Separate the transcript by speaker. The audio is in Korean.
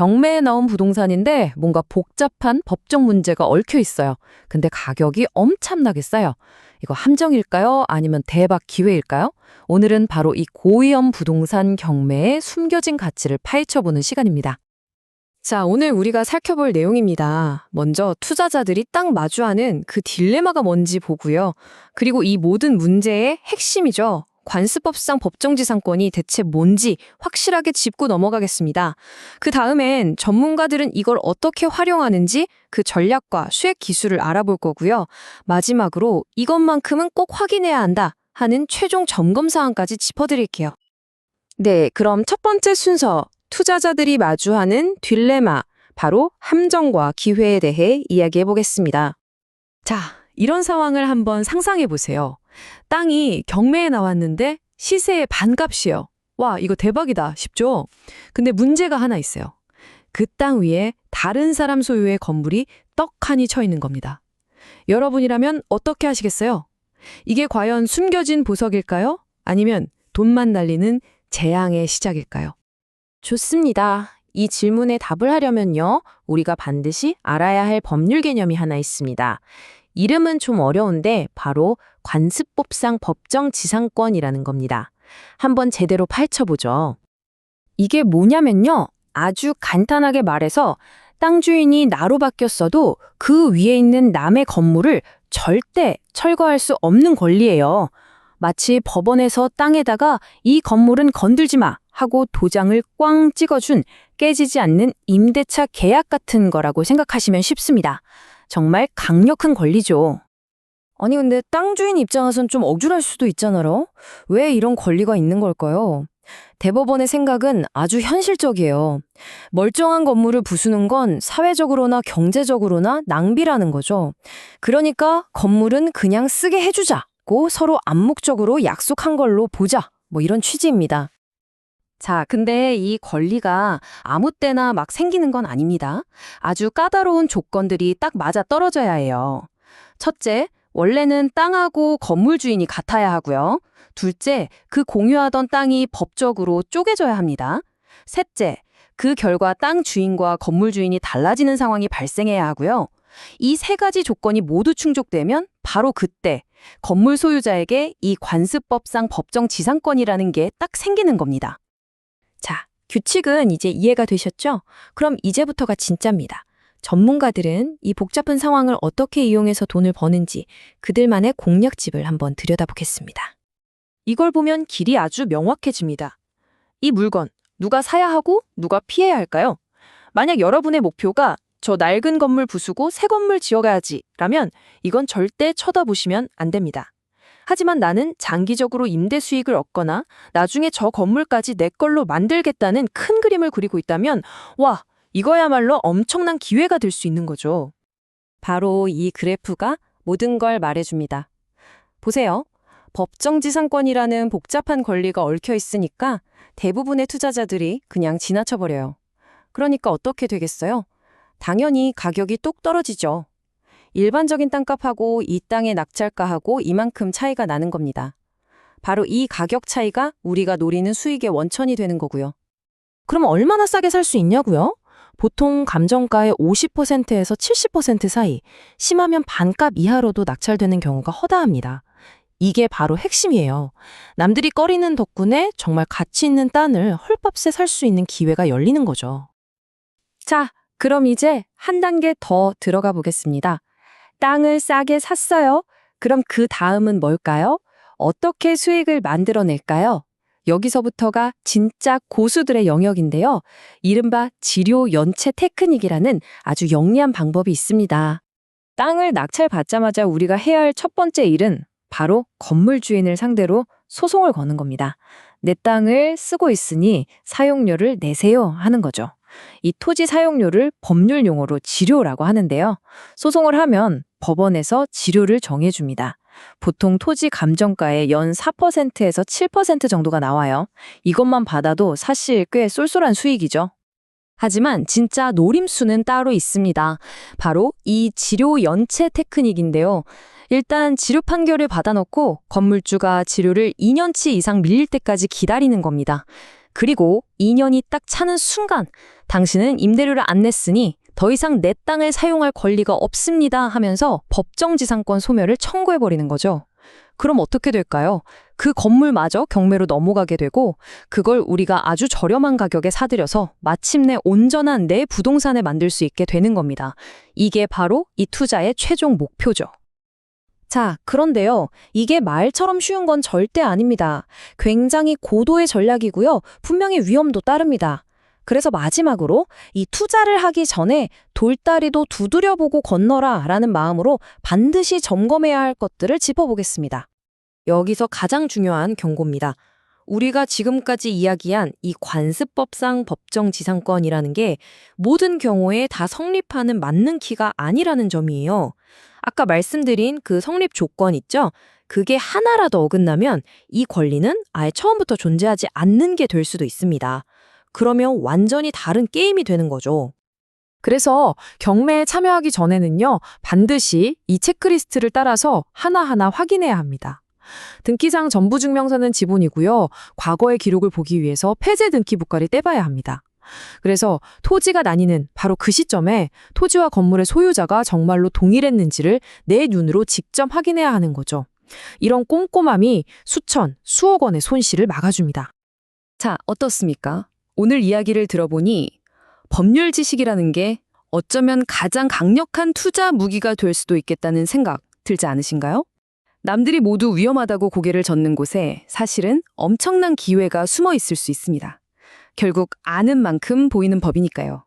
Speaker 1: 경매에 나온 부동산인데 뭔가 복잡한 법적 문제가 얽혀 있어요. 근데 가격이 엄청나게 싸요. 이거 함정일까요? 아니면 대박 기회일까요? 오늘은 바로 이 고위험 부동산 경매의 숨겨진 가치를 파헤쳐보는 시간입니다.
Speaker 2: 자, 오늘 우리가 살펴볼 내용입니다. 먼저 투자자들이 딱 마주하는 그 딜레마가 뭔지 보고요. 그리고 이 모든 문제의 핵심이죠. 관습법상 법정지상권이 대체 뭔지 확실하게 짚고 넘어가겠습니다. 그 다음엔 전문가들은 이걸 어떻게 활용하는지 그 전략과 수익 기술을 알아볼 거고요. 마지막으로 이것만큼은 꼭 확인해야 한다 하는 최종 점검 사항까지 짚어드릴게요. 네, 그럼 첫 번째 순서. 투자자들이 마주하는 딜레마, 바로 함정과 기회에 대해 이야기해 보겠습니다. 자, 이런 상황을 한번 상상해 보세요. 땅이 경매에 나왔는데 시세의 반값이에요. 와, 이거 대박이다 싶죠? 근데 문제가 하나 있어요. 그 땅 위에 다른 사람 소유의 건물이 떡하니 쳐 있는 겁니다. 여러분이라면 어떻게 하시겠어요? 이게 과연 숨겨진 보석일까요? 아니면 돈만 날리는 재앙의 시작일까요? 좋습니다. 이 질문에 답을 하려면요, 우리가 반드시 알아야 할 법률 개념이 하나 있습니다. 이름은 좀 어려운데 바로 관습법상 법정지상권이라는 겁니다. 한번 제대로 파헤쳐보죠. 이게 뭐냐면요, 아주 간단하게 말해서 땅 주인이 나로 바뀌었어도 그 위에 있는 남의 건물을 절대 철거할 수 없는 권리예요. 마치 법원에서 땅에다가 이 건물은 건들지 마 하고 도장을 꽝 찍어준 깨지지 않는 임대차 계약 같은 거라고 생각하시면 쉽습니다. 정말 강력한 권리죠. 아니 근데 땅 주인 입장에선 좀 억울할 수도 있잖아요. 왜 이런 권리가 있는 걸까요? 대법원의 생각은 아주 현실적이에요. 멀쩡한 건물을 부수는 건 사회적으로나 경제적으로나 낭비라는 거죠. 그러니까 건물은 그냥 쓰게 해주자고 서로 암묵적으로 약속한 걸로 보자. 뭐 이런 취지입니다. 자, 근데 이 권리가 아무 때나 막 생기는 건 아닙니다. 아주 까다로운 조건들이 딱 맞아 떨어져야 해요. 첫째, 원래는 땅하고 건물 주인이 같아야 하고요. 둘째, 그 공유하던 땅이 법적으로 쪼개져야 합니다. 셋째, 그 결과 땅 주인과 건물 주인이 달라지는 상황이 발생해야 하고요. 이 세 가지 조건이 모두 충족되면 바로 그때 건물 소유자에게 이 관습법상 법정지상권이라는 게 딱 생기는 겁니다. 자, 규칙은 이제 이해가 되셨죠? 그럼 이제부터가 진짜입니다. 전문가들은 이 복잡한 상황을 어떻게 이용해서 돈을 버는지 그들만의 공략집을 한번 들여다보겠습니다. 이걸 보면 길이 아주 명확해집니다. 이 물건, 누가 사야 하고 누가 피해야 할까요? 만약 여러분의 목표가 저 낡은 건물 부수고 새 건물 지어가야지 라면 이건 절대 쳐다보시면 안 됩니다. 하지만 나는 장기적으로 임대 수익을 얻거나 나중에 저 건물까지 내 걸로 만들겠다는 큰 그림을 그리고 있다면 와, 이거야말로 엄청난 기회가 될 수 있는 거죠. 바로 이 그래프가 모든 걸 말해줍니다. 보세요. 법정지상권이라는 복잡한 권리가 얽혀 있으니까 대부분의 투자자들이 그냥 지나쳐버려요. 그러니까 어떻게 되겠어요? 당연히 가격이 뚝 떨어지죠. 일반적인 땅값하고 이 땅의 낙찰가하고 이만큼 차이가 나는 겁니다. 바로 이 가격 차이가 우리가 노리는 수익의 원천이 되는 거고요. 그럼 얼마나 싸게 살 수 있냐고요? 보통 감정가의 50%에서 70% 사이, 심하면 반값 이하로도 낙찰되는 경우가 허다합니다. 이게 바로 핵심이에요. 남들이 꺼리는 덕분에 정말 가치 있는 땅을 헐값에 살 수 있는 기회가 열리는 거죠. 자, 그럼 이제 한 단계 더 들어가 보겠습니다. 땅을 싸게 샀어요. 그럼 그 다음은 뭘까요? 어떻게 수익을 만들어낼까요? 여기서부터가 진짜 고수들의 영역인데요. 이른바 지료 연체 테크닉이라는 아주 영리한 방법이 있습니다. 땅을 낙찰받자마자 우리가 해야 할 첫 번째 일은 바로 건물 주인을 상대로 소송을 거는 겁니다. 내 땅을 쓰고 있으니 사용료를 내세요 하는 거죠. 이 토지 사용료를 법률 용어로 지료라고 하는데요. 소송을 하면 법원에서 지료를 정해줍니다. 보통 토지 감정가의 연 4%에서 7% 정도가 나와요. 이것만 받아도 사실 꽤 쏠쏠한 수익이죠. 하지만 진짜 노림수는 따로 있습니다. 바로 이 지료 연체 테크닉인데요. 일단 지료 판결을 받아놓고 건물주가 지료를 2년치 이상 밀릴 때까지 기다리는 겁니다. 그리고 2년이 딱 차는 순간 당신은 임대료를 안 냈으니 더 이상 내 땅을 사용할 권리가 없습니다 하면서 법정지상권 소멸을 청구해버리는 거죠. 그럼 어떻게 될까요? 그 건물마저 경매로 넘어가게 되고 그걸 우리가 아주 저렴한 가격에 사들여서 마침내 온전한 내 부동산을 만들 수 있게 되는 겁니다. 이게 바로 이 투자의 최종 목표죠. 자, 그런데요. 이게 말처럼 쉬운 건 절대 아닙니다. 굉장히 고도의 전략이고요. 분명히 위험도 따릅니다. 그래서 마지막으로 이 투자를 하기 전에 돌다리도 두드려보고 건너라 라는 마음으로 반드시 점검해야 할 것들을 짚어보겠습니다. 여기서 가장 중요한 경고입니다. 우리가 지금까지 이야기한 이 관습법상 법정지상권이라는 게 모든 경우에 다 성립하는 만능키가 아니라는 점이에요. 아까 말씀드린 그 성립 조건 있죠? 그게 하나라도 어긋나면 이 권리는 아예 처음부터 존재하지 않는 게 될 수도 있습니다. 그러면 완전히 다른 게임이 되는 거죠.
Speaker 1: 그래서 경매에 참여하기 전에는요, 반드시 이 체크리스트를 따라서 하나하나 확인해야 합니다. 등기상 전부증명서는 지본이고요. 과거의 기록을 보기 위해서 폐쇄 등기 부과를 떼봐야 합니다. 그래서 토지가 나뉘는 바로 그 시점에 토지와 건물의 소유자가 정말로 동일했는지를 내 눈으로 직접 확인해야 하는 거죠. 이런 꼼꼼함이 수천, 수억 원의 손실을 막아줍니다.
Speaker 2: 자, 어떻습니까? 오늘 이야기를 들어보니 법률 지식이라는 게 어쩌면 가장 강력한 투자 무기가 될 수도 있겠다는 생각 들지 않으신가요? 남들이 모두 위험하다고 고개를 젓는 곳에 사실은 엄청난 기회가 숨어 있을 수 있습니다. 결국 아는 만큼 보이는 법이니까요.